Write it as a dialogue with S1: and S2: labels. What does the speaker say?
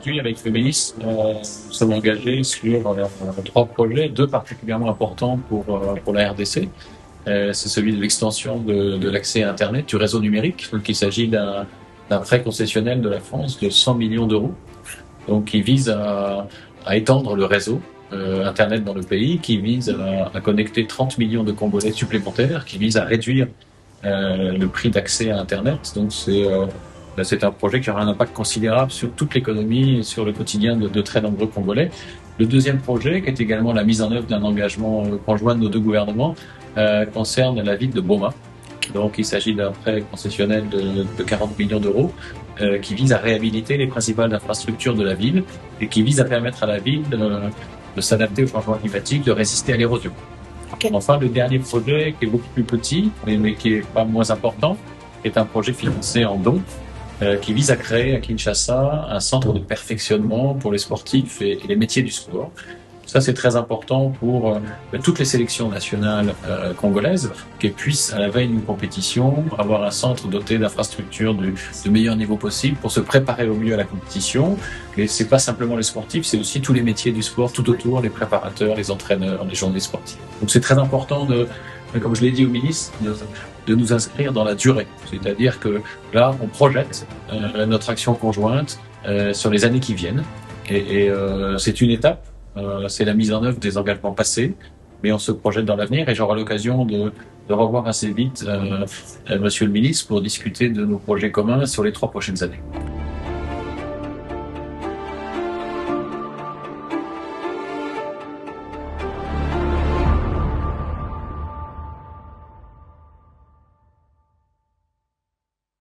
S1: aujourd'hui, avec le ministre, nous sommes engagés sur 3 projets, 2 particulièrement importants pour la RDC. C'est celui de l'extension de l'accès à Internet, du réseau numérique. Donc, il s'agit d'un prêt concessionnel de la France de 100 millions d'euros, donc qui vise à étendre le réseau Internet dans le pays, qui vise à connecter 30 millions de Congolais supplémentaires, qui vise à réduire le prix d'accès à Internet. Donc c'est un projet qui aura un impact considérable sur toute l'économie et sur le quotidien de très nombreux Congolais. Le deuxième projet, qui est également la mise en œuvre d'un engagement conjoint de nos 2 gouvernements, concerne la ville de Boma. Donc il s'agit d'un prêt concessionnel de 40 millions d'euros qui vise à réhabiliter les principales infrastructures de la ville et qui vise à permettre à la ville de s'adapter au changement climatique, de résister à l'érosion.
S2: Okay.
S1: Enfin, le dernier projet, qui est beaucoup plus petit, mais qui est pas moins important, est un projet financé en dons, qui vise à créer à Kinshasa un centre de perfectionnement pour les sportifs et les métiers du sport. Ça, c'est très important pour toutes les sélections nationales congolaises, qu'elles puissent, à la veille d'une compétition, avoir un centre doté d'infrastructures de meilleur niveau possible pour se préparer au mieux à la compétition. Et c'est pas simplement les sportifs, c'est aussi tous les métiers du sport tout autour, les préparateurs, les entraîneurs, les journalistes sportifs. Donc c'est très important comme je l'ai dit au ministre, de nous inscrire dans la durée. C'est-à-dire que là, on projette notre action conjointe sur les années qui viennent. Et c'est une étape. C'est la mise en œuvre des engagements passés, mais on se projette dans l'avenir et j'aurai l'occasion de revoir assez vite Monsieur le ministre pour discuter de nos projets communs sur les 3 prochaines années.